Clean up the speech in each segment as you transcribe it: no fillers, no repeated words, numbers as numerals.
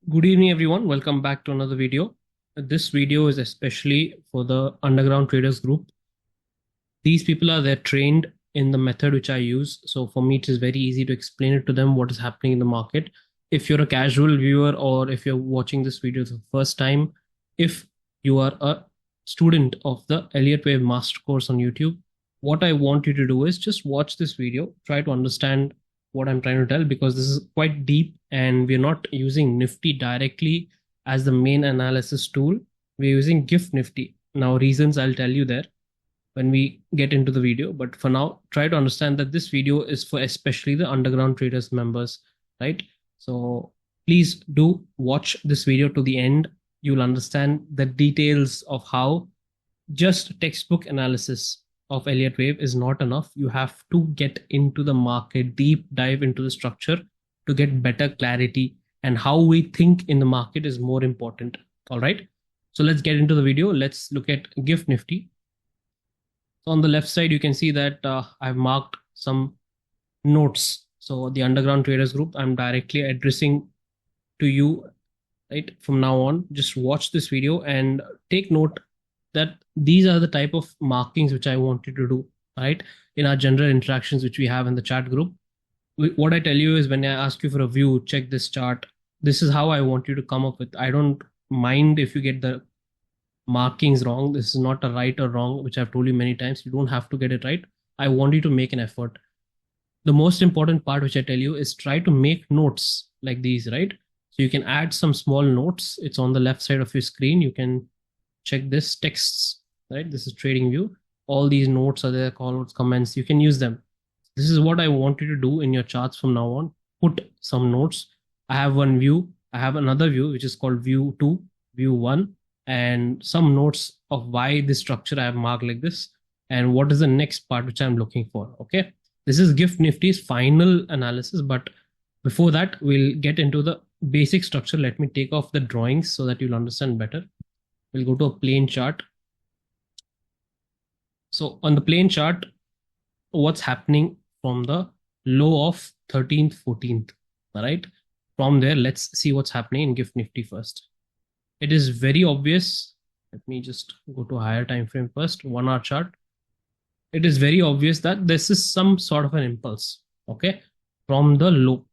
Good evening, everyone. Welcome back to another video. This video is especially for the underground traders group. These people are they're trained in the method which I use. So for me, it is very easy to explain it to them what is happening in the market. If you're a casual viewer or if you're watching this video for the first time, if you are a student of the Elliott Wave Master Course on YouTube, what I want you to do is just watch this video, try to understand what I'm trying to tell, because this is quite deep and we're not using Nifty directly as the main analysis tool. We're using GIFT Nifty. Now, reasons I'll tell you there when we get into the video. But for now, try to understand that this video is for especially the underground traders members, right? So please do watch this video to the end. You'll understand the details of how just textbook analysis of Elliott Wave is not enough. You have to get into the market, deep dive into the structure to get better clarity, and how we think in the market is more important. All right. So let's get into the video. Let's look at GIFT Nifty. So on the left side, you can see that I've marked some notes. So the underground traders group, I'm directly addressing to you, right? From now on, just watch this video and take note that these are the type of markings which I want you to do, right? In our general interactions, which we have in the chat group. What I tell you is when I ask you for a view, check this chart. This is how I want you to come up with. I don't mind if you get the markings wrong. This is not a right or wrong, which I've told you many times. You don't have to get it right. I want you to make an effort. The most important part, which I tell you, is try to make notes like these, right? So you can add some small notes. It's on the left side of your screen. You can check this texts, right? This is trading view. All these notes are there, call notes, comments. You can use them. This is what I want you to do in your charts from now on. Put some notes. I have one view. I have another view, which is called view 2, view 1, and some notes of why this structure I have marked like this and what is the next part which I'm looking for. Okay. This is GIFT Nifty's final analysis, but before that, we'll get into the basic structure. Let me take off the drawings so that you'll understand better. We'll go to a plain chart. So on the plain chart, what's happening from the low of 13th, 14th, all right? From there, let's see what's happening in GIFT Nifty first. It is very obvious. Let me just go to a higher time frame first, 1 hour chart. It is very obvious that this is some sort of an impulse, okay? From the low,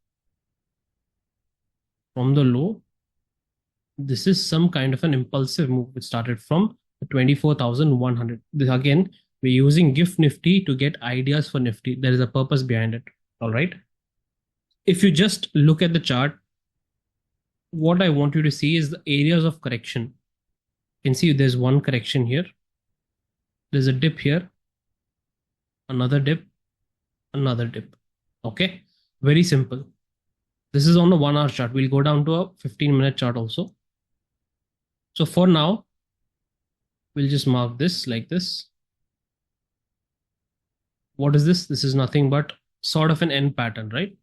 this is some kind of an impulsive move which started from 24,100. This again, we're using GIFT Nifty to get ideas for Nifty. There is a purpose behind it, all right? If you just look at the chart, what I want you to see is the areas of correction. You can see there's one correction here. There's a dip here, another dip, another dip. Okay, very simple. This is on a 1 hour chart. We'll go down to a 15-minute chart also. So for now, we'll just mark this like this. What is this? This is nothing but sort of an N pattern, right?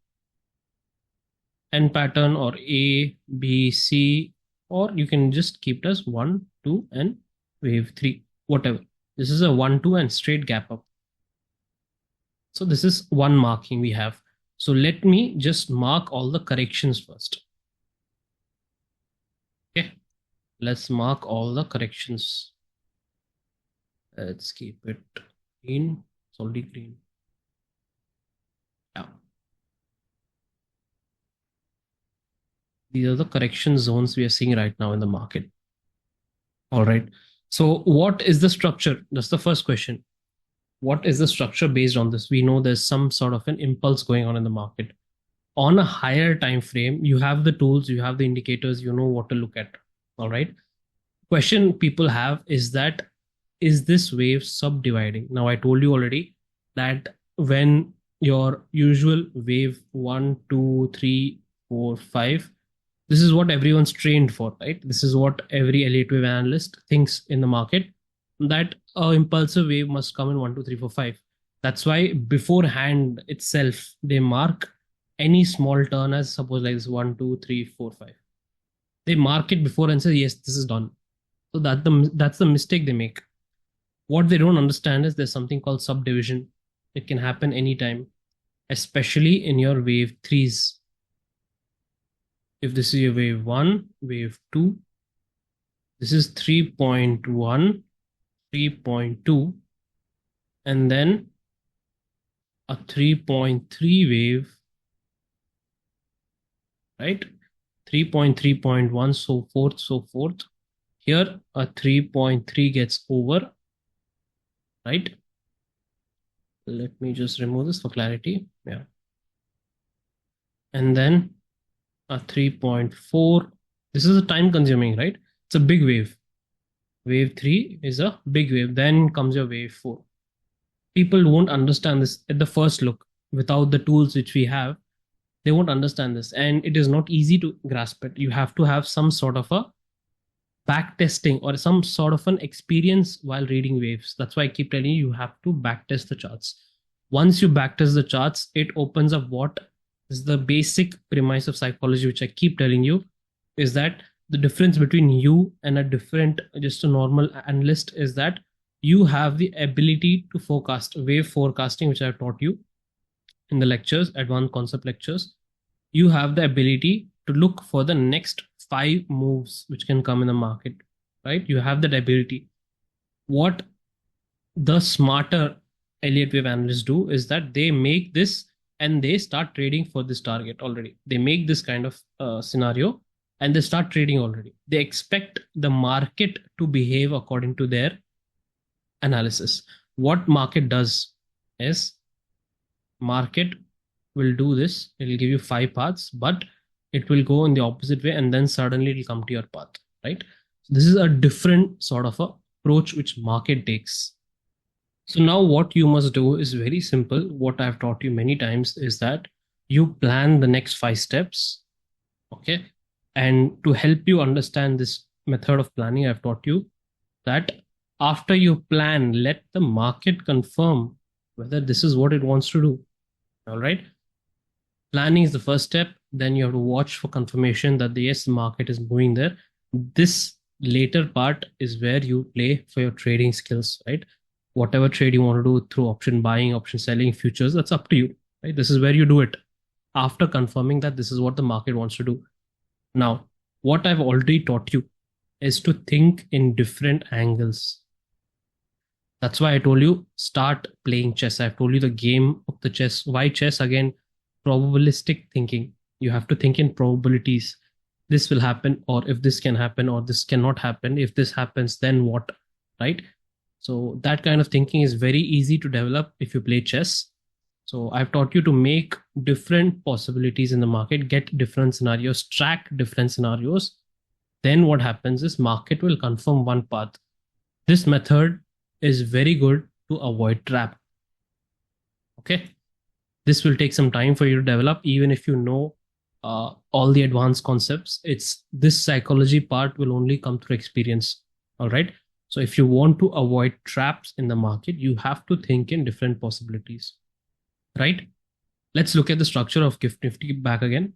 N pattern or A, B, C, or you can just keep it as 1, 2, and wave 3, whatever. This is a 1, 2, and straight gap up. So this is one marking we have. So let me just mark all the corrections first. Okay, let's mark all the corrections. Let's keep it green, solid green. Yeah. These are the correction zones we are seeing right now in the market. All right. So what is the structure? That's the first question. What is the structure based on this? We know there's some sort of an impulse going on in the market. On a higher time frame, you have the tools, you have the indicators, you know what to look at. All right. Question people have is that, is this wave subdividing? Now, I told you already that when your usual wave 1, 2, 3, 4, 5, this is what everyone's trained for, right? This is what every Elliott Wave analyst thinks in the market, that an impulsive wave must come in 1, 2, 3, 4, 5. That's why beforehand itself, they mark any small turn as suppose like this 1, 2, 3, 4, 5. They mark it before and say, yes, this is done. So that's the mistake they make. What they don't understand is there's something called subdivision. It can happen anytime, especially in your wave 3s. if this is your wave 1, wave 2, this is 3.1, 3.2, and then a 3.3 wave, right? 3.3.1, so forth, so forth. Here, a 3.3 gets over, right? Let me just remove this for clarity. Yeah. And then a 3.4. This is a time consuming, right? It's a big wave. Wave 3 is a big wave. Then comes your wave 4. People won't understand this at the first look without the tools which we have. They won't understand this, and it is not easy to grasp it. You have to have some sort of a back testing or some sort of an experience while reading waves. That's why I keep telling you, you have to back test the charts. Once you back test the charts, it opens up what is the basic premise of psychology, which I keep telling you, is that the difference between you and a different, just a normal analyst, is that you have the ability to forecast. Wave forecasting, which I've taught you in the lectures, advanced concept lectures. You have the ability to look for the next 5 moves which can come in the market, right? You have that ability. What the smarter Elliott wave analysts do is that they make this and they start trading for this target already. They make this kind of scenario and they start trading already. They expect the market to behave according to their analysis. What market does is market will do this. It will give you 5 paths, but it will go in the opposite way and then suddenly it will come to your path, right? So this is a different sort of approach which market takes. So now what you must do is very simple. What I've taught you many times is that you plan the next 5 steps, okay? And to help you understand this method of planning, I've taught you that after you plan, let the market confirm whether this is what it wants to do, all right? Planning is the first step. Then you have to watch for confirmation that the yes, market is moving there. This later part is where you play for your trading skills, right? Whatever trade you want to do through option buying, option selling, futures, that's up to you, right? This is where you do it after confirming that this is what the market wants to do. Now, what I've already taught you is to think in different angles. That's why I told you start playing chess. I've told you the game of the chess. Why chess? Again, probabilistic thinking. You have to think in probabilities. This will happen, or if this can happen, or this cannot happen. If this happens, then what, right? So that kind of thinking is very easy to develop if you play chess. So I've taught you to make different possibilities in the market, get different scenarios, track different scenarios. Then what happens is market will confirm one path. This method is very good to avoid trap. Okay. This will take some time for you to develop, even if you know all the advanced concepts. It's this psychology part will only come through experience. All right. So if you want to avoid traps in the market, you have to think in different possibilities, right? Let's look at the structure of GIFT Nifty back again.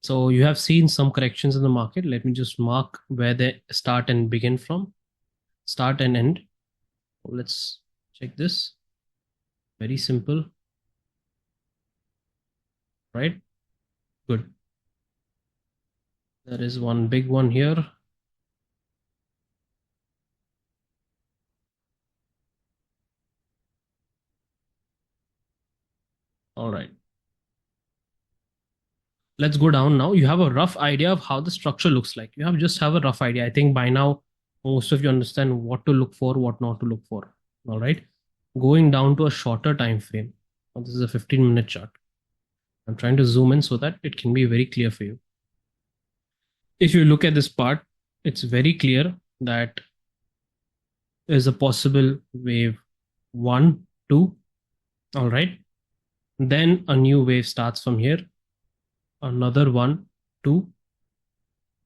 So you have seen some corrections in the market. Let me just mark where they start and begin from. Start and end. Let's check this. Very simple. Right? Good. There is one big one here. All right. Let's go down now. You have a rough idea of how the structure looks like. You just have a rough idea. I think by now, most of you understand what to look for, what not to look for. All right. Going down to a shorter time frame. Now, this is a 15-minute chart. I'm trying to zoom in so that it can be very clear for you. If you look at this part, it's very clear that there's a possible wave 1, 2. All right. Then a new wave starts from here. Another 1, 2.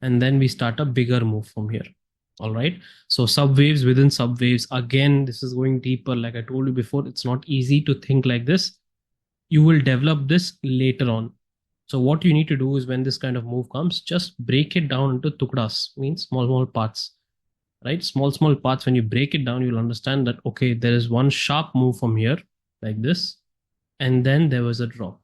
And then we start a bigger move from here. All right. So subwaves within subwaves. Again, this is going deeper. Like I told you before, it's not easy to think like this. You will develop this later on. So what you need to do is when this kind of move comes, just break it down into tukdas, means small parts, right? Small parts. When you break it down, you'll understand that, okay, there is one sharp move from here like this, and then there was a drop.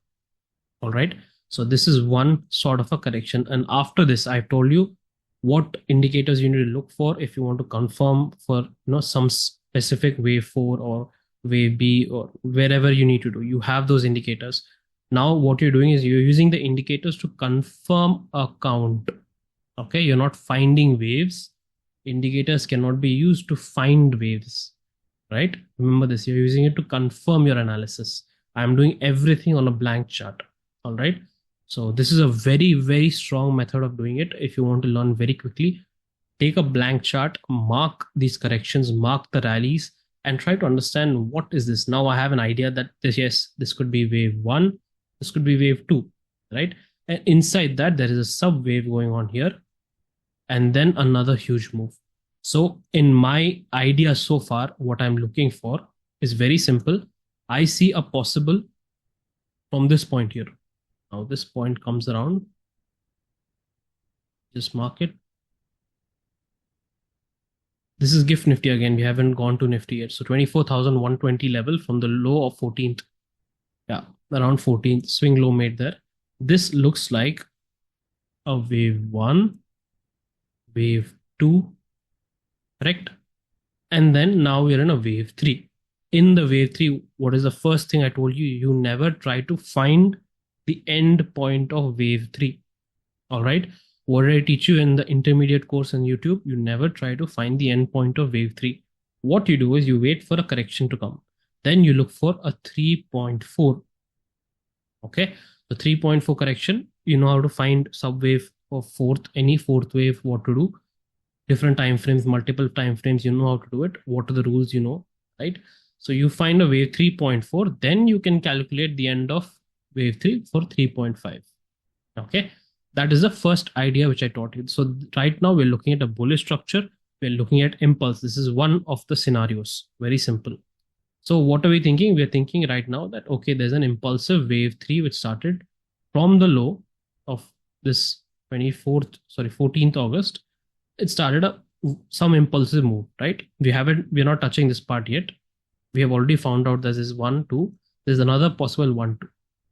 All right. So this is one sort of a correction. And after this, I've told you what indicators you need to look for if you want to confirm for some specific wave 4 or wave B or wherever you need to do. You have those indicators. Now what you're doing is you're using the indicators to confirm a count. Okay, you're not finding waves. Indicators cannot be used to find waves, right? Remember this, you're using it to confirm your analysis. I'm doing everything on a blank chart. All right. So this is a very, very strong method of doing it. If you want to learn very quickly, take a blank chart, mark these corrections, mark the rallies, and try to understand what is this. Now I have an idea that yes, this could be wave 1, this could be wave 2, right? And inside that, there is a sub wave going on here, and then another huge move. So in my idea so far, what I'm looking for is very simple. I see a possible from this point here. Now this point comes around, just mark it. This is GIFT Nifty again. We haven't gone to Nifty yet. So 24,120 level from the low of 14th. Yeah, around 14th swing low made there. This looks like a wave 1, wave 2, correct? And then now we're in a wave 3. In the wave 3, what is the first thing I told you? You never try to find the end point of wave 3. All right. What did I teach you in the intermediate course on YouTube? You never try to find the end point of wave 3. What you do is you wait for a correction to come. Then you look for a 3.4. Okay. The 3.4 correction, you know how to find subwave or any fourth wave, what to do. Different time frames, multiple time frames, you know how to do it. What are the rules, right? So you find a wave 3.4, then you can calculate the end of wave 3 for 3.5. Okay. That is the first idea which I taught you. So right now we're looking at a bullish structure. We're looking at impulse. This is one of the scenarios. Very simple. So what are we thinking? We're thinking right now that, okay, there's an impulsive wave 3 which started from the low of this 14th August. It started some impulsive move, right? We're not touching this part yet. We have already found out this is 1, 2. There's another possible 1, 2.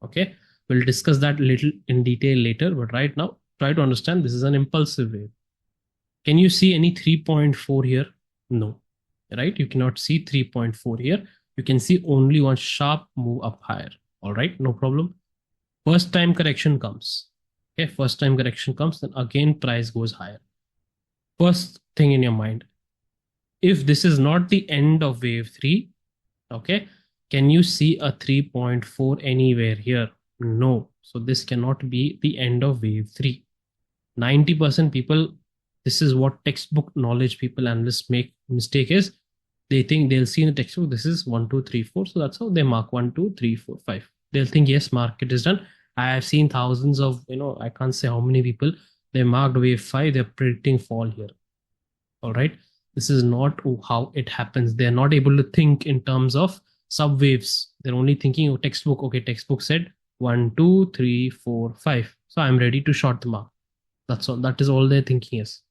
Okay. We'll discuss that a little in detail later, but right now, try to understand this is an impulsive wave. Can you see any 3.4 here? No, right? You cannot see 3.4 here. You can see only one sharp move up higher. All right, no problem. First time correction comes. Okay, first time correction comes, then again price goes higher. First thing in your mind, if this is not the end of wave 3, okay, can you see a 3.4 anywhere here? No. So this cannot be the end of wave 3. 90% people, this is what textbook knowledge people analysts make mistake is, they think they'll see in the textbook, this is 1, 2, 3, 4. So that's how they mark 1, 2, 3, 4, 5. They'll think, yes, market is done. I have seen thousands of, I can't say how many people, they marked wave 5, they're predicting fall here. All right. This is not how it happens. They're not able to think in terms of sub waves. They're only thinking, oh, textbook. Okay, textbook said 1, 2, 3, 4, 5. So I'm ready to short the mark. That's all. That is all their thinking is,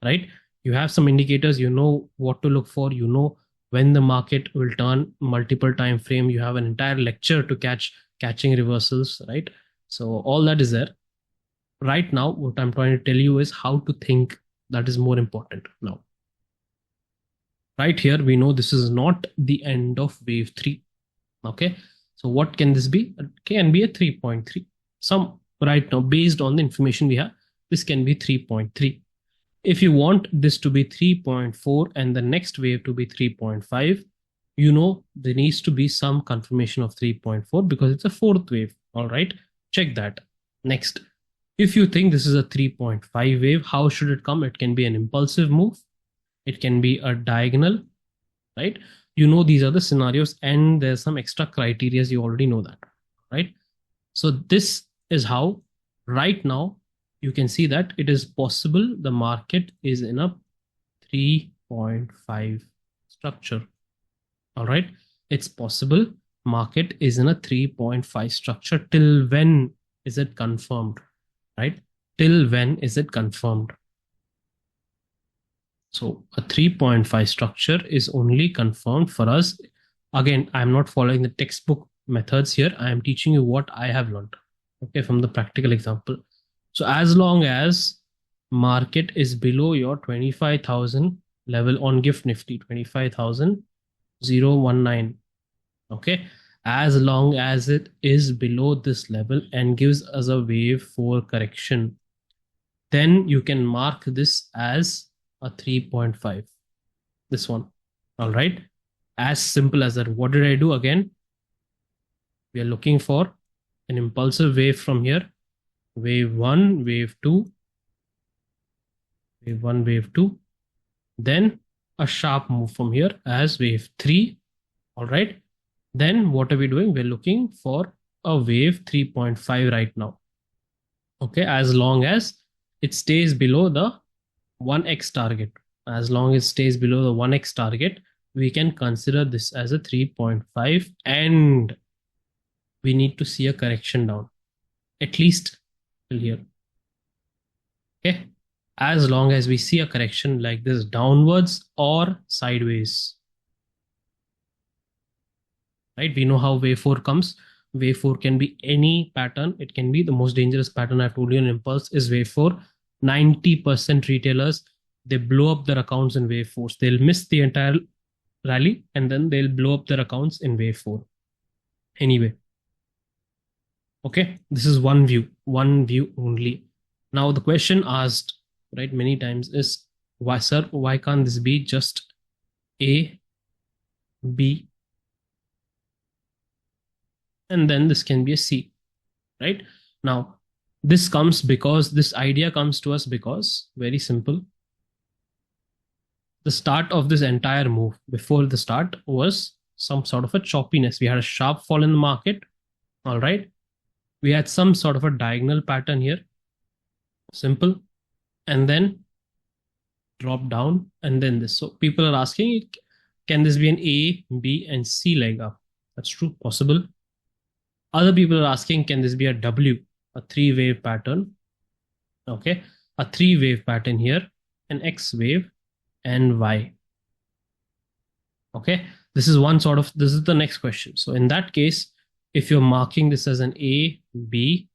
right? You have some indicators. You know what to look for. You know when the market will turn, multiple time frame. You have an entire lecture to catching reversals, right? So all that is there. Right now, what I'm trying to tell you is how to think. That is more important now. Right here, we know this is not the end of wave 3. Okay. So what can this be? It can be a 3.3. Some right now, based on the information we have, this can be 3.3. If you want this to be 3.4 and the next wave to be 3.5, there needs to be some confirmation of 3.4 because it's a fourth wave. All right. Check that. Next, if you think this is a 3.5 wave, how should it come? It can be an impulsive move. It can be a diagonal, right? These are the scenarios and there's some extra criteria. You already know that, right? So this is how right now you can see that it is possible the market is in a 3.5 structure. All right. It's possible market is in a 3.5 structure. Till when is it confirmed, right? Till when is it confirmed? So a 3.5 structure is only confirmed for us. Again, I'm not following the textbook methods here. I am teaching you what I have learned. Okay, from the practical example. So as long as market is below your 25,000 level on Gift Nifty, 25,019. Okay, as long as it is below this level and gives us a wave 4 correction, then you can mark this as a 3.5. This one. All right. As simple as that. What did I do again? We are looking for an impulsive wave from here. Wave 1, wave 2, wave 1, wave 2. Then a sharp move from here as wave 3. All right. Then what are we doing? We're looking for a wave 3.5 right now. Okay. As long as it stays below the 1x target. As long as it stays below the 1x target, we can consider this as a 3.5, and we need to see a correction down, at least till here. Okay. As long as we see a correction like this downwards or sideways. Right? We know how wave 4 comes. Wave 4 can be any pattern. It can be the most dangerous pattern I've told you in Impulse is wave 4. 90% retailers, they blow up their accounts in wave 4. They'll miss the entire rally and then they'll blow up their accounts in wave 4. Anyway. Okay, this is one view only. Now the question asked, right, many times is, why, sir, why can't this be just A, B, and then this can be a C, right? Now, this comes because this idea comes to us because, very simple, the start of this entire move before the start was some sort of a choppiness. We had a sharp fall in the market, all right? We had some sort of a diagonal pattern here, simple, and then drop down, and then this. So people are asking, can this be an A, B, and C leg up? That's true, possible. Other people are asking, can this be a W, a 3-wave pattern? Okay, a 3-wave pattern here, an X wave, and Y. Okay, this is one sort of, this is the next question. So in that case, if you're marking this as an A, B,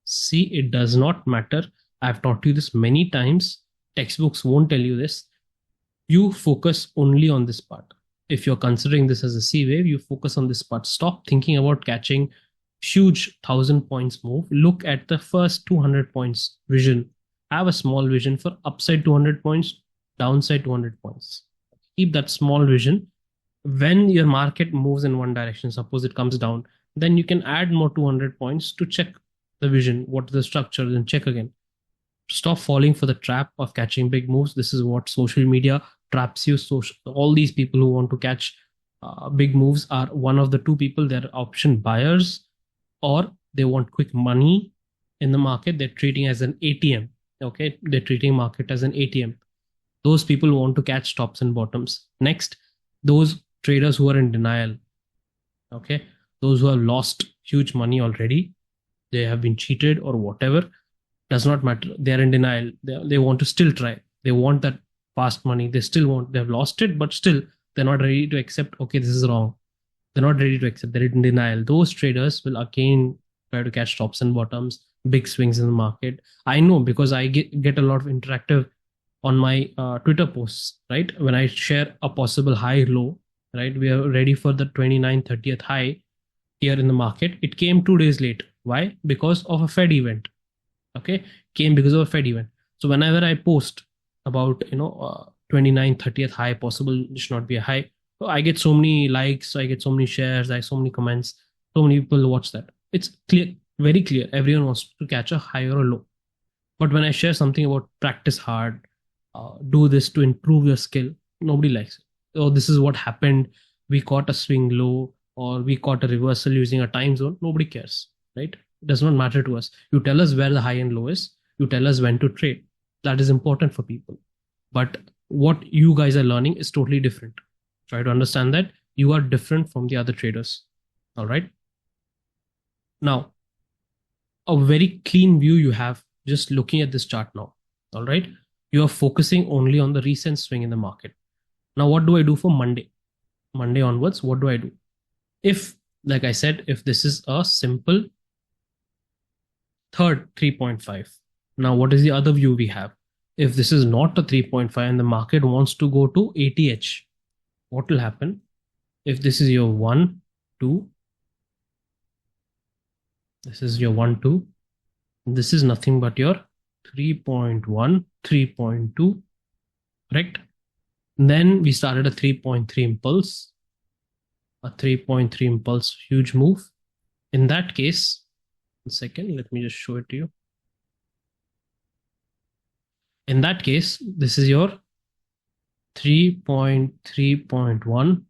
C, it does not matter. I've taught you this many times. Textbooks won't tell you this. You focus only on this part. If you're considering this as a C wave, you focus on this part. Stop thinking about catching huge 1,000 points move. Look at the first 200 points vision. Have a small vision for upside 200 points, downside 200 points. Keep that small vision. When your market moves in one direction, suppose it comes down, then you can add more 200 points to check the vision, what is the structure, then check again. Stop falling for the trap of catching big moves. This is what social media traps you. So all these people who want to catch big moves are one of the two people. They're option buyers, or they want quick money in the market. They're treating as an ATM. Okay, they're treating market as an ATM. Those people want to catch tops and bottoms. Next, those traders who are in denial. Okay, those who have lost huge money already, they have been cheated or whatever, does not matter. They're in denial. They want to still try. They want that fast money. They still want, they've lost it, but still they're not ready to accept, okay, this is wrong. They're not ready to accept. They're in denial. Those traders will again try to catch tops and bottoms, big swings in the market. I know because I get a lot of interactive on my Twitter posts, right? When I share a possible high low, right? We are ready for the 29th, 30th high here in the market. It came 2 days late. Why? Because of a Fed event. Okay, came because of a Fed event. So whenever I post about 29th, 30th high possible, it should not be a high, so I get so many likes, I get so many shares, I have so many comments, so many people watch that. It's clear, very clear. Everyone wants to catch a high or a low. But when I share something about practice hard, do this to improve your skill, nobody likes it. Oh, this is what happened. We caught a swing low, or we caught a reversal using a time zone. Nobody cares, right? It does not matter to us. You tell us where the high and low is. You tell us when to trade. That is important for people. But what you guys are learning is totally different. Try to understand that you are different from the other traders. All right. Now, a very clean view you have just looking at this chart now. All right. You are focusing only on the recent swing in the market. Now, what do I do for Monday? Monday onwards, what do I do? If, like I said, if this is a simple Third, 3.5. Now, what is the other view we have? If this is not a 3.5 and the market wants to go to 80H, what will happen? If this is your 1, 2, this is your 1, 2, this is nothing but your 3.1, 3.2, correct? Then we started a 3.3 impulse, a 3.3 impulse, huge move. In that case, one second, let me just show it to you. In that case, this is your 3.3.1,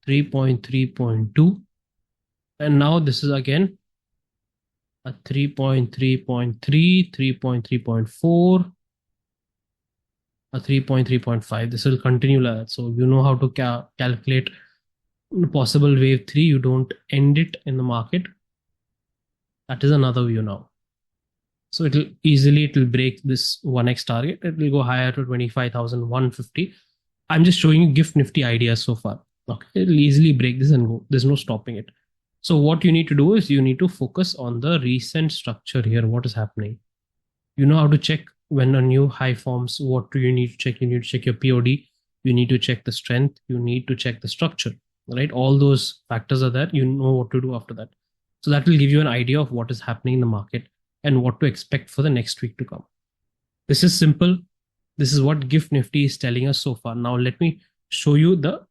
3.3.2, and now this is again a 3.3.3, 3.3.4, a 3.3.5. This will continue like that. So you know how to calculate possible wave 3. You don't end it in the market. That is another view now. So it will break this 1x target. It will go higher to 25,150. I'm just showing you GIFT Nifty ideas so far. Okay, it will easily break this and go. There's no stopping it. So what you need to do is you need to focus on the recent structure here. What is happening? You know how to check when a new high forms. What do you need to check? You need to check your POD. You need to check the strength. You need to check the structure, right? All those factors are there. You know what to do after that. So that will give you an idea of what is happening in the market and what to expect for the next week to come. This is simple. This is what GIFT Nifty is telling us so far. Now let me show you the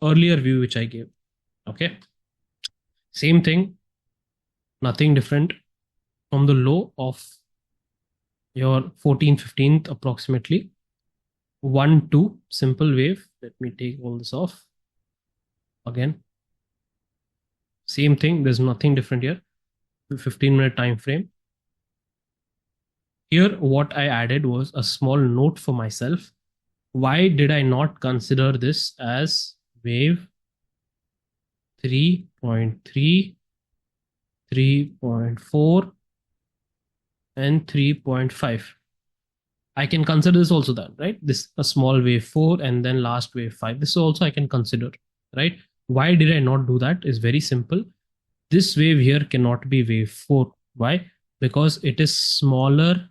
earlier view which I gave. Okay. Same thing, nothing different from the low of your 14th, 15th approximately. 1, 2, simple wave. Let me take all this off. Again, same thing. There's nothing different here. 15-minute time frame. Here, what I added was a small note for myself. Why did I not consider this as wave 3.3, 3.4, and 3.5? I can consider this also then, right? This a small wave 4 and then last wave 5. This also I can consider, right? Why did I not do that? Is very simple. This wave here cannot be wave 4. Why? Because it is smaller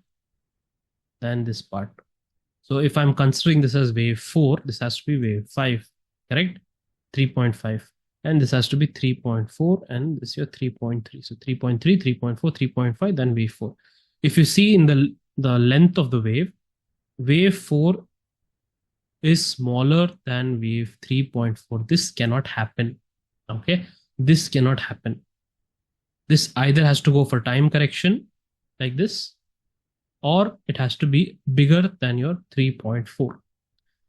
than this part. So if I'm considering this as wave 4, this has to be wave 5, correct? 3.5. And this has to be 3.4 and this is your 3.3. So 3.3, 3.4, 3.5, then wave 4. If you see in the length of the wave 4 is smaller than wave 3.4. This cannot happen. Okay, this cannot happen. This either has to go for time correction like this, or it has to be bigger than your 3.4.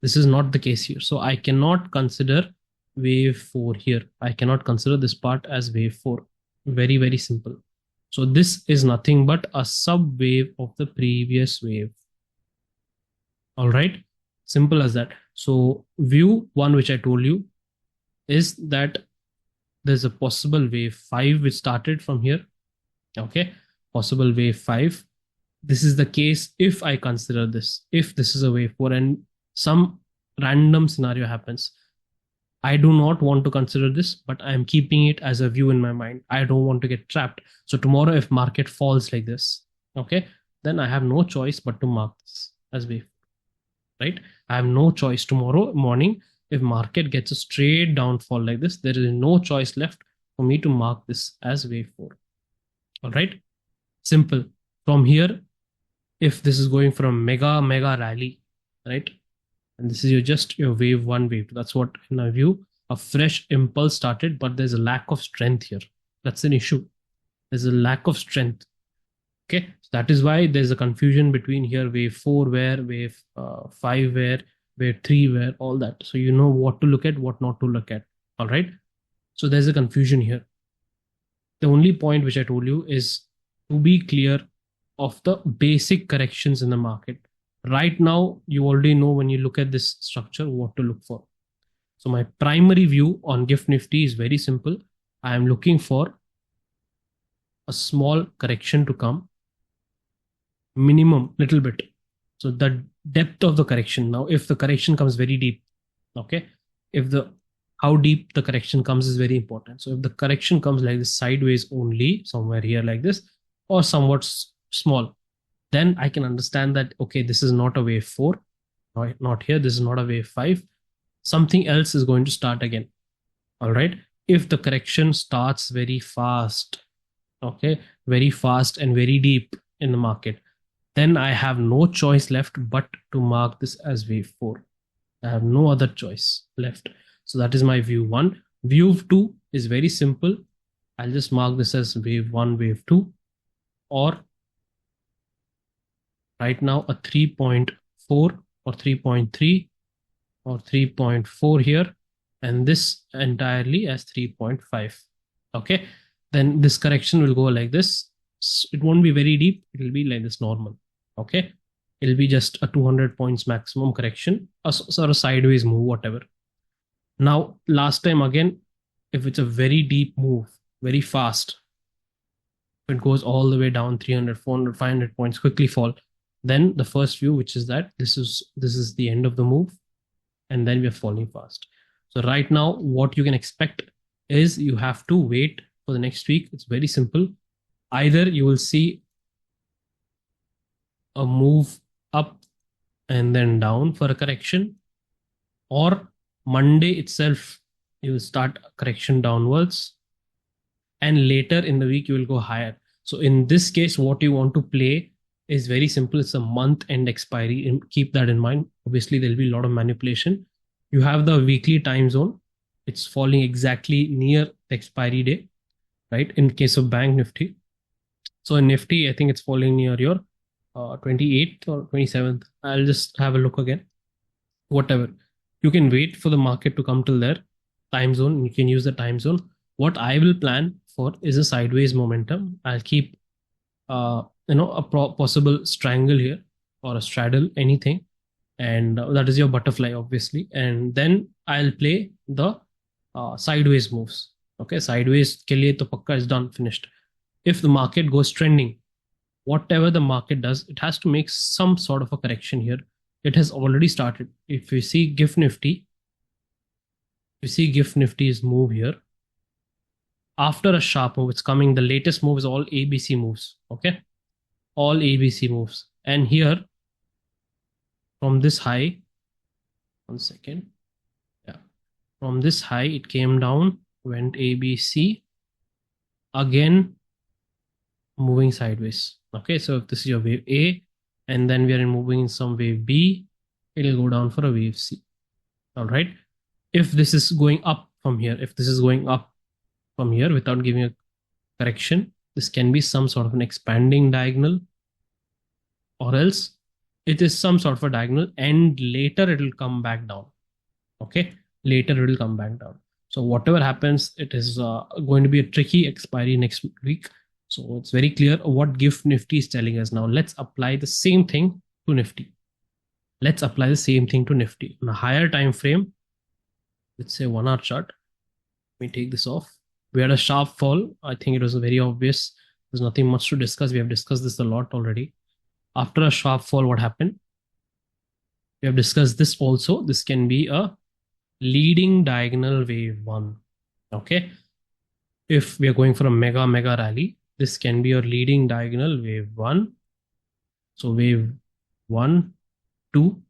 This is not the case here. So I cannot consider wave 4 here. I cannot consider this part as wave 4. Very, very simple. So this is nothing but a sub wave of the previous wave. All right, simple as that. So view 1, which I told you, is that there's a possible wave 5 which started from here. Okay, possible wave 5. This is the case if I consider this, if this is a wave 4 and some random scenario happens. I do not want to consider this, but I am keeping it as a view in my mind. I don't want to get trapped. So tomorrow, if market falls like this, okay, then I have no choice but to mark this as wave, right? I have no choice tomorrow morning. If market gets a straight downfall like this, there is no choice left for me to mark this as wave 4. All right, simple. From here, if this is going for a mega rally, right? And this is just your wave 1, wave 2. That's what, in my view, a fresh impulse started, but there's a lack of strength here. That's an issue. There's a lack of strength. Okay, so that is why there's a confusion between here wave 4 where, wave 5 where, wave 3 where, all that. So you know what to look at, what not to look at. All right. So there's a confusion here. The only point which I told you is to be clear of the basic corrections in the market. Right now, you already know when you look at this structure what to look for. So my primary view on GIFT Nifty is very simple. I am looking for a small correction to come, minimum little bit. So the depth of the correction. Now, if the correction comes very deep, okay, how deep the correction comes is very important. So if the correction comes like this sideways only, somewhere here like this, or somewhat small, then I can understand that, okay, this is not a wave 4, right? Not here. This is not a wave 5. Something else is going to start again. All right. If the correction starts very fast, okay, very fast and very deep in the market, then I have no choice left but to mark this as wave 4. I have no other choice left. So that is my view 1. View 2 is very simple. I'll just mark this as wave 1, wave 2, or right now a 3.4 or 3.3 or 3.4 here, and this entirely as 3.5. Okay, then this correction will go like this. It won't be very deep. It will be like this normal. Okay, it'll be just a 200 points maximum correction, a sort of sideways move, whatever. Now, last time again, if it's a very deep move, very fast, if it goes all the way down 300, 400, 500 points, quickly fall, then the first view, which is that this is the end of the move, and then we're falling fast. So right now, what you can expect is you have to wait for the next week. It's very simple. Either you will see a move up and then down for a correction, or Monday itself, you will start a correction downwards, and later in the week, you will go higher. So in this case, what you want to play is very simple. It's a month end expiry, and keep that in mind. Obviously, there'll be a lot of manipulation. You have the weekly time zone. It's falling exactly near the expiry day, right? In case of Bank Nifty. So in Nifty, I think it's falling near your 28th or 27th. I'll just have a look again. Whatever. You can wait for the market to come till there. Time zone, you can use the time zone. What I will plan for is a sideways momentum. I'll keep a possible strangle here or a straddle, anything, and that is your butterfly, obviously. And then I'll play the sideways moves. Okay, sideways ke liye to pakka is done, finished. If the market goes trending, whatever the market does, it has to make some sort of a correction here. It has already started. If you see GIFT Nifty, you see GIFT Nifty's move here. After a sharp move, it's coming. The latest move is all ABC moves. Okay, all ABC moves. And here, from this high, 1 second. Yeah, from this high, it came down, went ABC, again moving sideways. Okay, so if this is your wave A, and then we are moving in some wave B, it'll go down for a wave C. All right. If this is going up from here, if this is going up from here without giving a correction, this can be some sort of an expanding diagonal, or else it is some sort of a diagonal, and later it will come back down. Okay, later it will come back down. So whatever happens, it is going to be a tricky expiry next week. So it's very clear what GIFT Nifty is telling us. Now let's apply the same thing to Nifty. Let's apply the same thing to Nifty on a higher time frame. Let's say 1 hour chart. Let me take this off. We had a sharp fall. I think it was very obvious. There's nothing much to discuss. We have discussed this a lot already. After a sharp fall, what happened? We have discussed this also. This can be a leading diagonal wave 1. Okay. If we are going for a mega rally, this can be your leading diagonal wave 1. So wave 1, 2,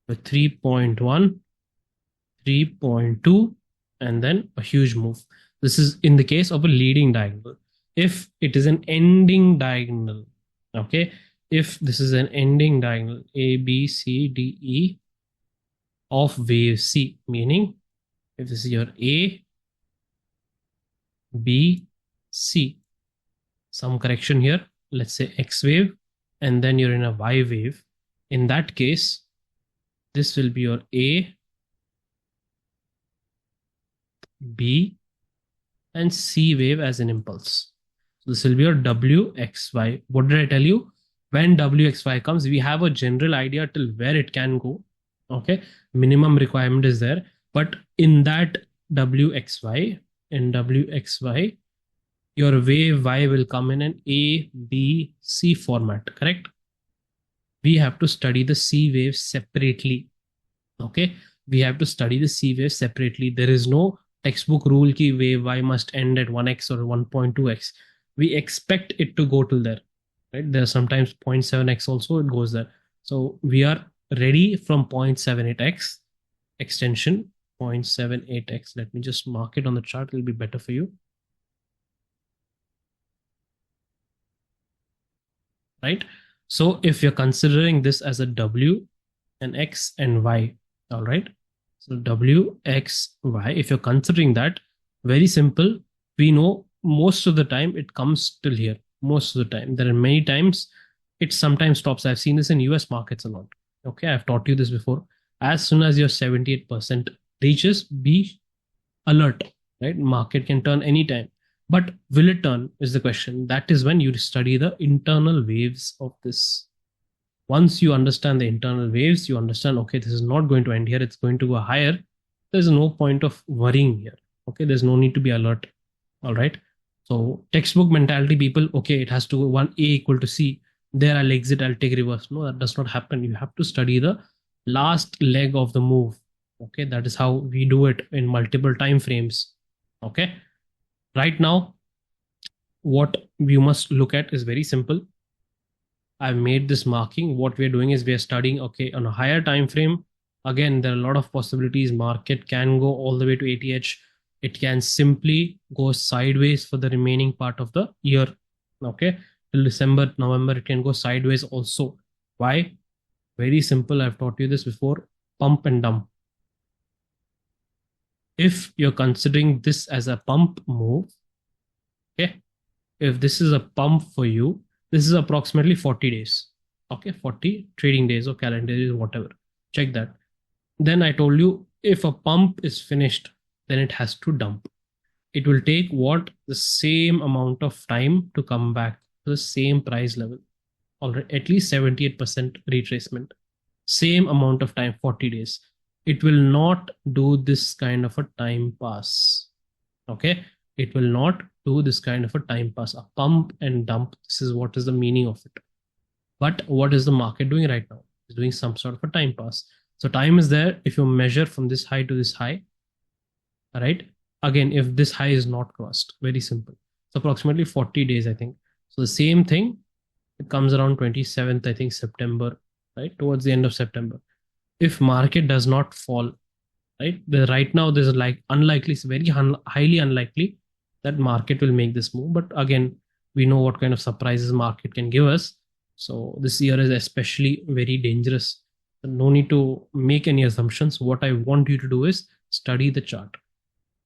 with 3.1, 3.2, and then a huge move. This is in the case of a leading diagonal. If it is an ending diagonal, okay, if this is an ending diagonal, A, B, C, D, E of wave C, meaning if this is your A, B, C, some correction here, let's say X wave, and then you're in a Y wave. In that case, this will be your A, B, and C wave as an impulse. So this will be your WXY. What did I tell you? When WXY comes, we have a general idea till where it can go. Okay, minimum requirement is there, but in that WXY, your wave Y will come in an A, B, C format, correct? We have to study the C wave separately. Okay, we have to study the C wave separately. There is no textbook rule ki wave Y must end at 1x or 1.2x. we expect it to go till there, right? There's sometimes 0.7x also, it goes there. So we are ready from 0.78x extension, 0.78x. Let me just mark it on the chart. It'll be better for you. Right? So if you're considering this as a W and X and Y, all right? So W, X, Y, if you're considering that, very simple. We know most of the time it comes till here. Most of the time. There are many times it sometimes stops. I've seen this in US markets a lot. Okay, I've taught you this before. As soon as your 78% reaches, be alert, right? Market can turn anytime. But will it turn is the question. That is when you study the internal waves of this. Once you understand the internal waves, you understand, okay, this is not going to end here, it's going to go higher. There's no point of worrying here. Okay, there's no need to be alert. All right. So textbook mentality people, okay, it has to go 1A equal to C. There I'll exit, I'll take reverse. No, that does not happen. You have to study the last leg of the move. Okay, that is how we do it in multiple time frames. Okay. Right now, what we must look at is very simple. I've made this marking. What we're doing is we're studying, okay, on a higher time frame. Again, there are a lot of possibilities. Market can go all the way to 80H. It can simply go sideways for the remaining part of the year. Okay, till December, November, it can go sideways also. Why? Very simple. I've taught you this before. Pump and dump. If you're considering this as a pump move, okay, if this is a pump for you, this is approximately 40 days. Okay, 40 trading days or calendar days, whatever. Check that. Then I told you if a pump is finished, then it has to dump. It will take what? The same amount of time to come back to the same price level. Already at least 78% retracement. Same amount of time, 40 days. It will not do this kind of a time pass. Okay, it will not do this kind of a time pass. A pump and dump, this is what is the meaning of it. But what is the market doing right now? It's doing some sort of a time pass. So time is there. If you measure from this high to this high, right? Again, if this high is not crossed, very simple. It's approximately 40 days, I think. So the same thing, it comes around 27th, I think, September, right? Towards the end of September. If market does not fall, right? Right now there's like unlikely, it's very highly unlikely that market will make this move. But again, we know what kind of surprises market can give us. So this year is especially very dangerous. No need to make any assumptions. What I want you to do is study the chart.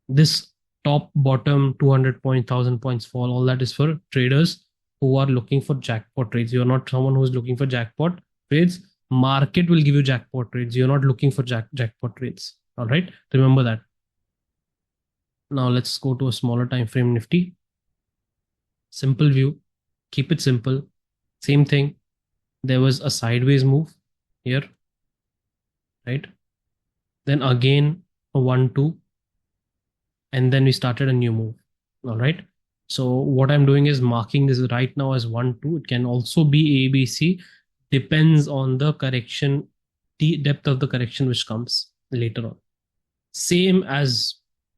This top bottom 200 point 1000 points fall, all that is for traders who are looking for jackpot trades. You're not someone who's looking for jackpot trades. Market will give you jackpot trades. You're not looking for jackpot trades. All right, remember that. Now let's go to a smaller time frame Nifty. Simple view, keep it simple. Same thing. There was a sideways move here, right? Then again a 1-2, and then we started a new move. All right. So what I'm doing is marking this right now as 1-2. It can also be ABC. Depends on the correction, the depth of the correction which comes later on. Same as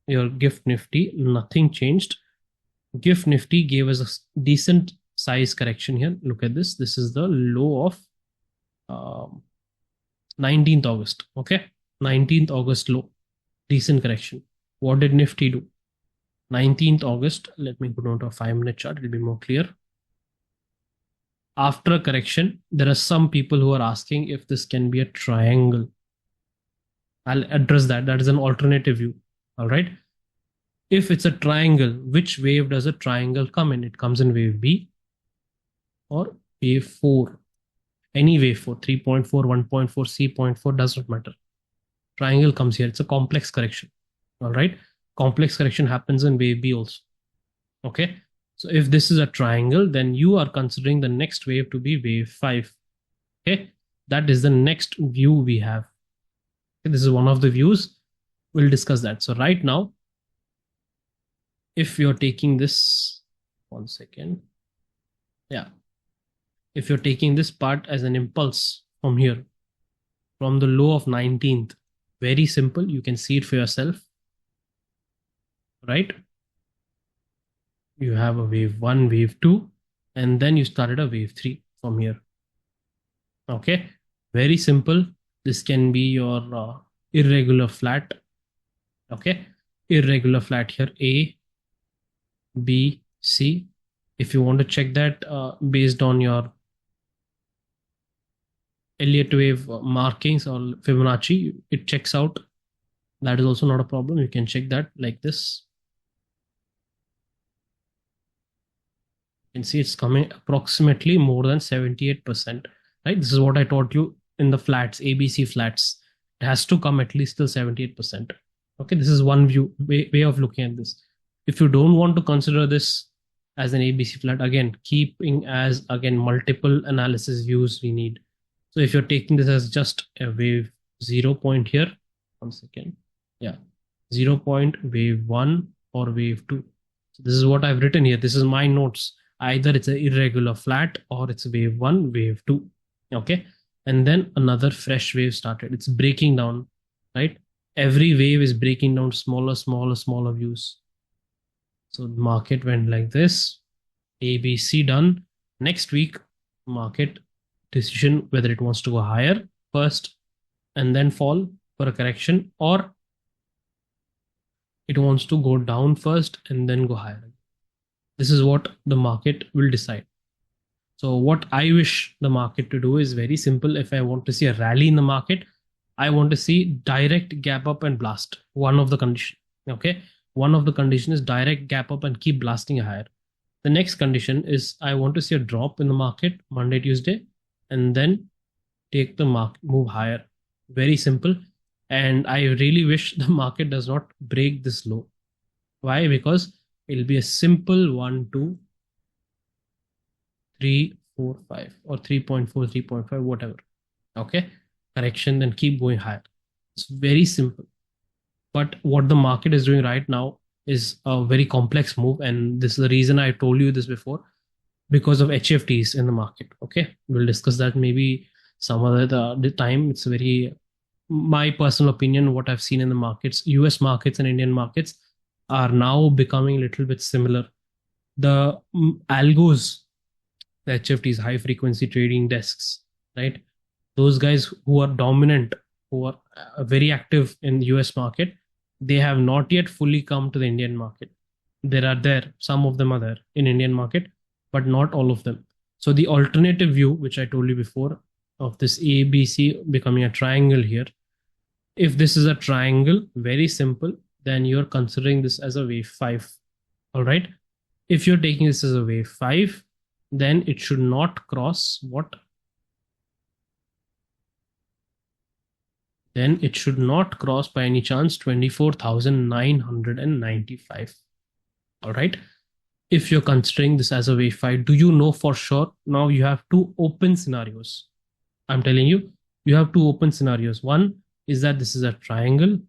your GIFT Nifty, nothing changed. GIFT Nifty gave us a decent size correction here. Look at this. This is the low of 19th August. Okay, 19th August low, decent correction. What did Nifty do? 19th August. Let me put out a 5-minute chart. It'll be more clear. After a correction, there are some people who are asking if this can be a triangle. I'll address that. That is an alternative view. All right. If it's a triangle, which wave does a triangle come in? It comes in wave B or wave 4. Any wave 4, 3.4, 1.4, C.4 does not matter. Triangle comes here. It's a complex correction. All right. Complex correction happens in wave B also. Okay. So if this is a triangle, then you are considering the next wave to be wave 5. Okay. That is the next view we have. Okay, this is one of the views. We'll discuss that. So right now, if you're taking this, 1 second. Yeah. If you're taking this part as an impulse from here, from the low of 19th, very simple. You can see it for yourself. Right? you have a wave 1, wave 2, and then you started a wave 3 from here. Okay, very simple. This can be your irregular flat. Okay, irregular flat here, A, B, C. If you want to check that based on your Elliott wave markings or Fibonacci, it checks out. That is also not a problem. You can check that like this. You can see it's coming approximately more than 78%, right? This is what I taught you in the flats, ABC flats. It has to come at least till 78%. Okay, this is one way of looking at this. If you don't want to consider this as an ABC flat, again, keeping as again multiple analysis views we need. So if you're taking this as just a wave 0 point here, 1 second, yeah, 0 point, wave 1 or wave 2. So this is what I've written here. This is my notes. Either it's an irregular flat or it's wave 1, wave 2. Okay, and then another fresh wave started. It's breaking down, right? Every wave is breaking down smaller views. So the market went like this. ABC done. Next week, market decision whether it wants to go higher first and then fall for a correction, or it wants to go down first and then go higher. This is what the market will decide. So what I wish the market to do is very simple. If I want to see a rally in the market, I want to see direct gap up and blast. One of the condition. Okay. One of the condition is direct gap up and keep blasting higher. The next condition is I want to see a drop in the market Monday, Tuesday, and then take the market move higher. Very simple. And I really wish the market does not break this low. Why? Because it'll be a simple 1, 2, 3, 4, 5 or 3.4, 3.5, whatever. Okay. Correction, then keep going higher. It's very simple. But what the market is doing right now is a very complex move. And this is the reason I told you this before, because of HFTs in the market. Okay. We'll discuss that maybe some other the time. It's very, my personal opinion, what I've seen in the markets, US markets and Indian markets are now becoming a little bit similar. The algos, the HFTs, high frequency trading desks, right? Those guys who are dominant, who are very active in the US market, they have not yet fully come to the Indian market. Some of them are there in Indian market, but not all of them. So the alternative view, which I told you before, of this ABC becoming a triangle here, if this is a triangle, very simple, then you're considering this as a wave 5. All right. If you're taking this as a wave 5, then it should not cross what? Then it should not cross by any chance 24,995. All right. If you're considering this as a wave 5, do you know for sure? Now you have two open scenarios. I'm telling you, you have two open scenarios. One is that this is a triangle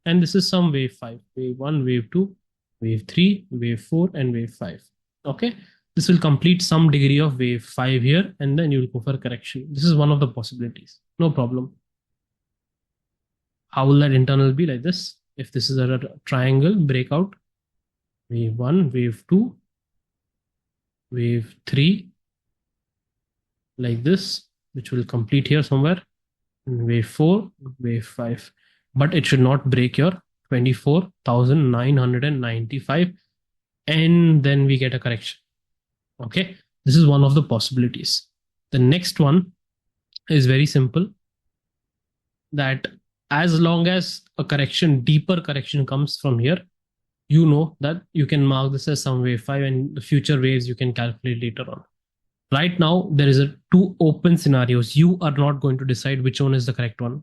and this is some wave 5, wave 1, wave 2, wave 3, wave 4, and wave 5. Okay. This will complete some degree of wave 5 here, and then you'll go for correction. This is one of the possibilities. No problem. How will that internal be like this? If this is a triangle breakout, wave 1, wave 2, wave 3, like this, which will complete here somewhere, and wave 4, wave 5. But it should not break your 24,995, and then we get a correction. Okay, this is one of the possibilities. The next one is very simple, that as long as a correction, deeper correction comes from here, you know that you can mark this as some wave 5, and the future waves you can calculate later on. Right now, there is two open scenarios. You are not going to decide which one is the correct one.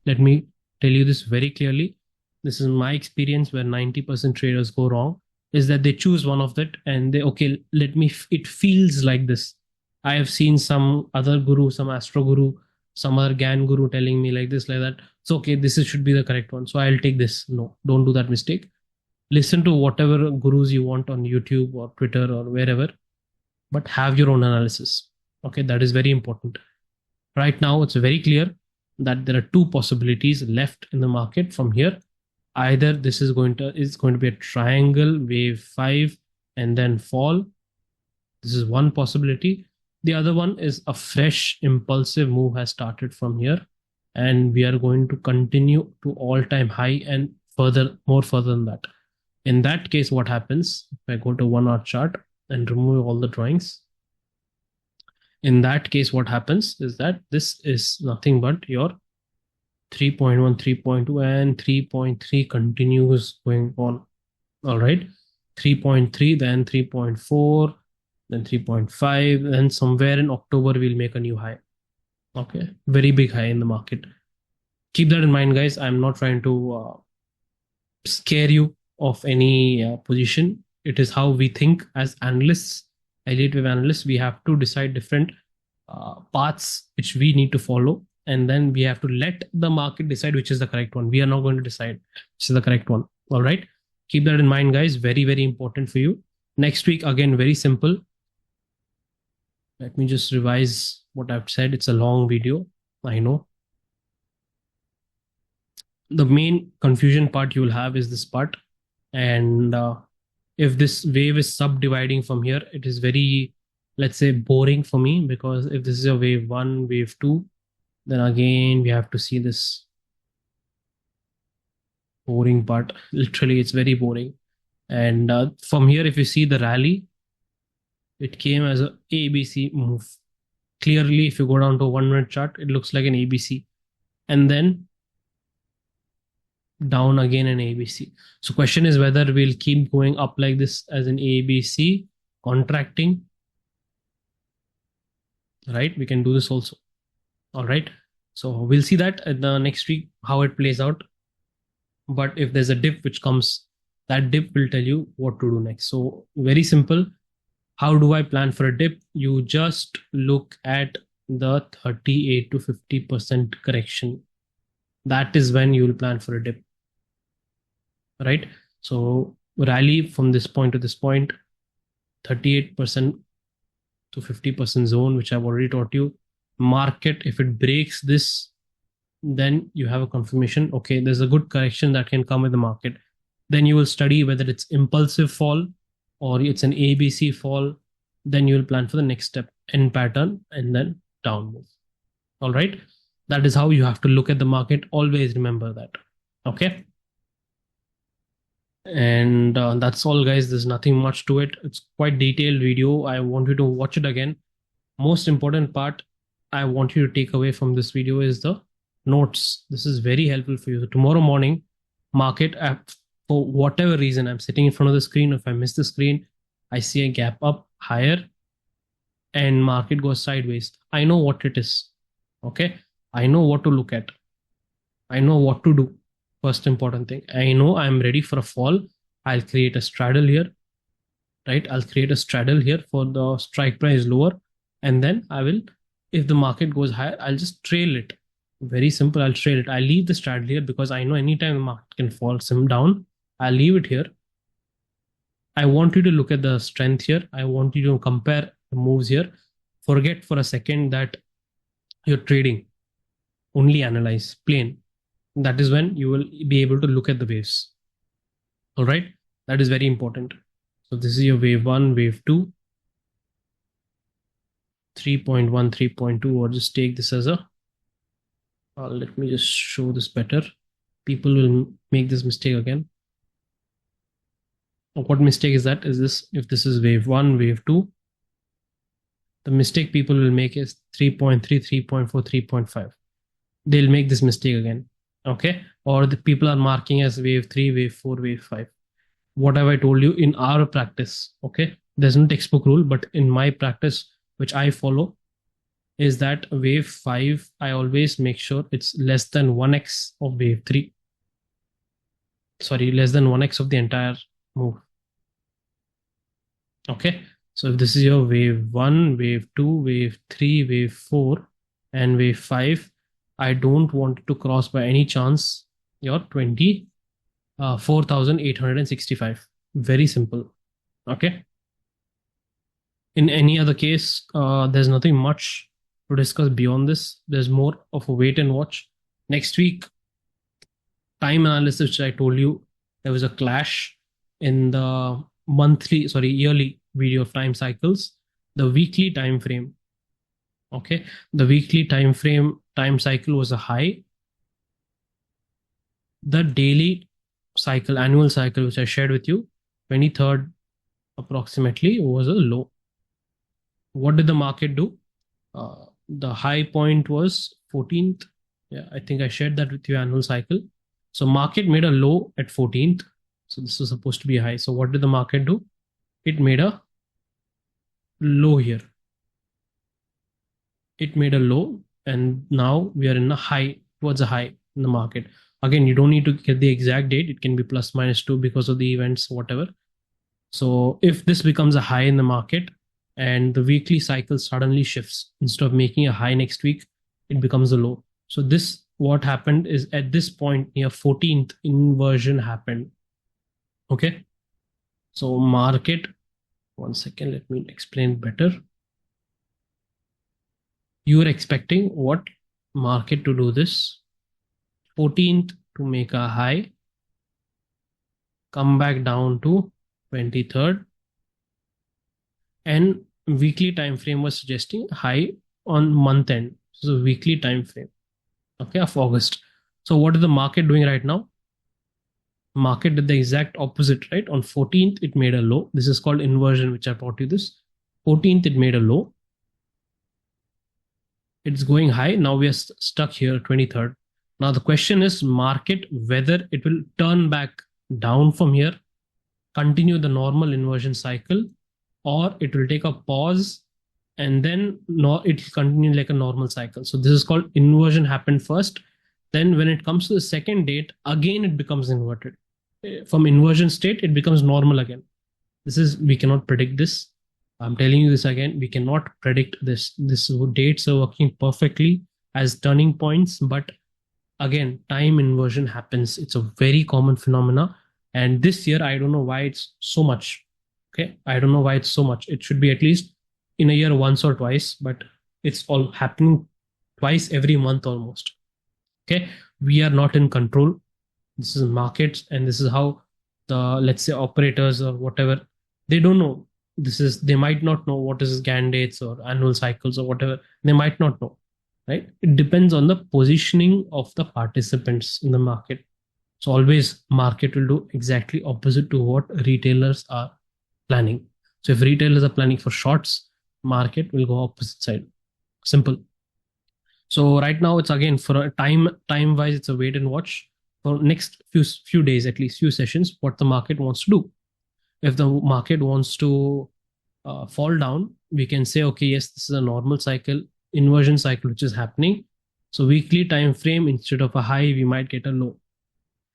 Let me tell you this very clearly. This is my experience where 90% traders go wrong, is that they choose one of that and they, okay, it feels like this. I have seen some other guru, some astro guru, some other GAN guru telling me like this, like that. So, okay, should be the correct one. So I'll take this. No, don't do that mistake. Listen to whatever gurus you want on YouTube or Twitter or wherever, but have your own analysis. Okay, that is very important. Right now, it's very clear that there are two possibilities left in the market from here. Either this is going to be a triangle wave 5 and then fall. This is one possibility. The other one is a fresh impulsive move has started from here, and we are going to continue to all-time high and more further than that. In that case, what happens if I go to 1 hour chart and remove all the drawings? In that case, what happens is that this is nothing but your 3.1, 3.2, and 3.3 continues going on. All right, 3.3, then 3.4, then 3.5, then somewhere in October we'll make a new high. Okay, very big high in the market. Keep that in mind, guys. I'm not trying to scare you of any position. It is how we think as analysts, elite wave analysts. We have to decide different paths which we need to follow, and then we have to let the market decide which is the correct one. We are not going to decide which is the correct one. All right, keep that in mind, guys. Very, very important for you. Next week, again, very simple. Let me just revise what I've said. It's a long video, I know. The main confusion part you will have is this part. And if this wave is subdividing from here, it is very, let's say, boring for me, because if this is a wave 1, wave 2, then again we have to see this boring part. Literally, it's very boring. And from here, if you see the rally, it came as a ABC move. Clearly, if you go down to 1 minute chart, it looks like an ABC, and then down again an ABC. So question is whether we'll keep going up like this as an ABC, contracting, right? We can do this also. All right, so we'll see that in the next week how it plays out. But if there's a dip which comes, that dip will tell you what to do next. So very simple. How do I plan for a dip? You just look at the 38 to 50% correction. That is when you will plan for a dip, right? So rally from this point to this point, 38% to 50% zone, which I've already taught you. Market, if it breaks this, then you have a confirmation. Okay, there's a good correction that can come with the market. Then you will study whether it's impulsive fall or it's an ABC fall. Then you will plan for the next step, N pattern, and then down move. All right, that is how you have to look at the market. Always remember that. Okay, and that's all, guys. There's nothing much to it. It's quite detailed video. I want you to watch it again. Most important part I want you to take away from this video is the notes. This is very helpful for you. So tomorrow morning, market, for whatever reason, I'm sitting in front of the screen. If I miss the screen, I see a gap up higher and market goes sideways. I know what it is. Okay, I know what to look at. I know what to do. First important thing, I know I'm ready for a fall. I'll create a straddle here, right? I'll create a straddle here for the strike price lower, and then I will, if the market goes higher, I'll just trail it. Very simple, I'll trail it. I'll leave the straddle here because I know anytime the market can fall some down. I'll leave it here. I want you to look at the strength here. I want you to compare the moves here. Forget for a second that you're trading. Only analyze, plain. That is when you will be able to look at the waves. All right, that is very important. So this is your wave 1, wave 2, 3.1, 3.2, or just take this as a, let me just show this better. People will make this mistake again. What mistake is that? Is this, if this is wave 1, wave 2, the mistake people will make is 3.3, 3.4, 3.5. They'll make this mistake again. Okay, or the people are marking as wave 3, wave 4, wave 5. What have I told you in our practice? Okay, there's no textbook rule, but in my practice, which I follow, is that wave 5, I always make sure it's less than 1x of wave 3. Sorry, less than 1x of the entire move. Okay, so if this is your wave 1, wave 2, wave 3, wave 4, and wave 5, I don't want it to cross by any chance your 4,865. Very simple. Okay. In any other case, there's nothing much to discuss beyond this. There's more of a wait and watch. Next week, time analysis, which I told you, there was a clash in the yearly video of time cycles, the weekly time frame. Okay, the weekly time frame time cycle was a high. The daily cycle, annual cycle, which I shared with you, 23rd approximately, was a low. What did the market do? The high point was 14th. Yeah, I think I shared that with you, annual cycle. So market made a low at 14th. So this was supposed to be high. So what did the market do? It made a low here. It made a low, and now we are in a high, towards a high in the market. Again, you don't need to get the exact date. It can be plus minus 2 because of the events, whatever. So if this becomes a high in the market and the weekly cycle suddenly shifts, instead of making a high next week, it becomes a low. So this, what happened is, at this point near 14th, inversion happened. Okay. So market, one second, let me explain better. You were expecting what? Market to do this 14th to make a high, come back down to 23rd, and weekly time frame was suggesting high on month end. So weekly time frame, okay, of August. So what is the market doing right now? Market did the exact opposite, right? On 14th it made a low. This is called inversion, which I taught you this. 14th it made a low. It's going high. Now we are stuck here, 23rd. Now the question is, market, whether it will turn back down from here, continue the normal inversion cycle, or it will take a pause and then it will continue like a normal cycle. So this is called inversion happened first. Then when it comes to the second date, again it becomes inverted. From inversion state, it becomes normal again. This is, we cannot predict this. I'm telling you this again, we cannot predict this. This dates are working perfectly as turning points, but again, time inversion happens. It's a very common phenomena. And this year, I don't know why it's so much. Okay. I don't know why it's so much. It should be at least in a year once or twice, but it's all happening twice every month almost. Okay. We are not in control. This is markets, and this is how the, let's say, operators or whatever, they don't know. This is, they might not know what is Gann dates or annual cycles or whatever. They might not know, right? It depends on the positioning of the participants in the market. So always market will do exactly opposite to what retailers are planning. So if retailers are planning for shorts, market will go opposite side. Simple. So right now it's again, for a time wise, it's a wait and watch for next few days, at least few sessions, what the market wants to do. If the market wants to fall down, we can say, okay, yes, this is a normal cycle, inversion cycle, which is happening. So weekly time frame, instead of a high, we might get a low.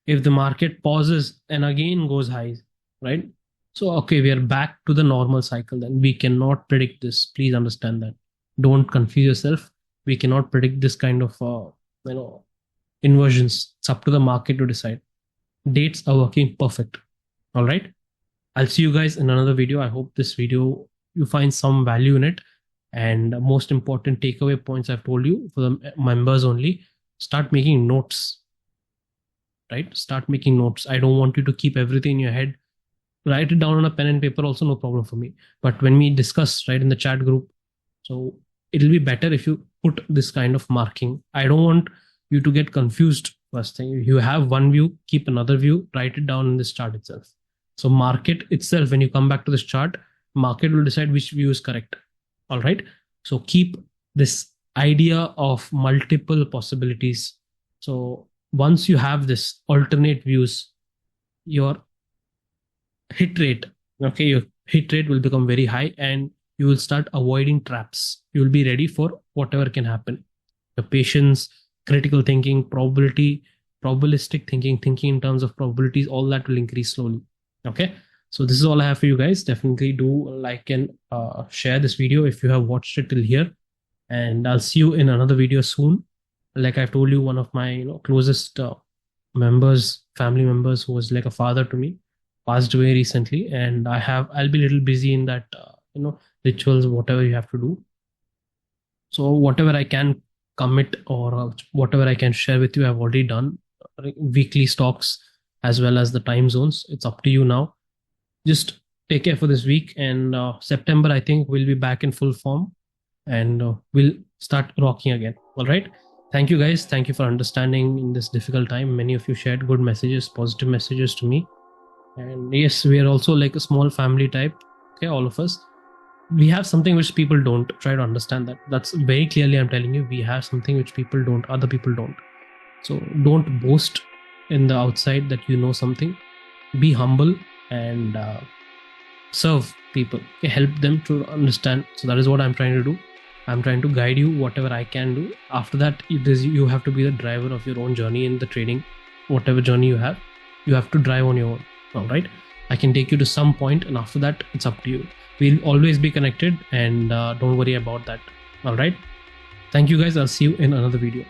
If the market pauses and again goes high, right? So, okay, we are back to the normal cycle. Then we cannot predict this. Please understand that. Don't confuse yourself. We cannot predict this kind of, inversions. It's up to the market to decide. Dates are working perfect. All right. I'll see you guys in another video. I hope this video, you find some value in it. And most important takeaway points I've told you for the members only, start making notes, right? Start making notes. I don't want you to keep everything in your head. Write it down on a pen and paper, also no problem for me. But when we discuss, right, in the chat group, so it'll be better if you put this kind of marking. I don't want you to get confused. First thing, you have one view, keep another view, write it down in this chart itself. So market itself, when you come back to this chart, market will decide which view is correct. All right. So keep this idea of multiple possibilities. So once you have this alternate views, your hit rate, okay, your hit rate will become very high, and you will start avoiding traps. You will be ready for whatever can happen. Your patience, critical thinking, probabilistic thinking in terms of probabilities, all that will increase slowly. Okay. So this is all I have for you guys. Definitely do like and share this video if you have watched it till here. And I'll see you in another video soon. Like I've told you, one of my closest members, family members, who was like a father to me, passed away recently, and I'll be a little busy in that rituals, whatever you have to do. So whatever I can commit or whatever I can share with you, I've already done. Weekly stocks as well as the time zones. It's up to you now. Just take care for this week, and September I think we'll be back in full form, and we'll start rocking again. All right. Thank you guys. Thank you for understanding in this difficult time. Many of you shared good messages, positive messages to me. And yes, we are also like a small family type. Okay, all of us. We have something which people don't. Try to understand that. That's very clearly I'm telling you. We have something which people don't, other people don't. So don't boast in the outside that you know something. Be humble and serve people. Okay, help them to understand. So that is what I'm trying to do. I'm trying to guide you whatever I can do. After that, you have to be the driver of your own journey in the trading. Whatever journey you have to drive on your own. All right. I can take you to some point, and after that, it's up to you. We'll always be connected, and don't worry about that. All right. Thank you guys. I'll see you in another video.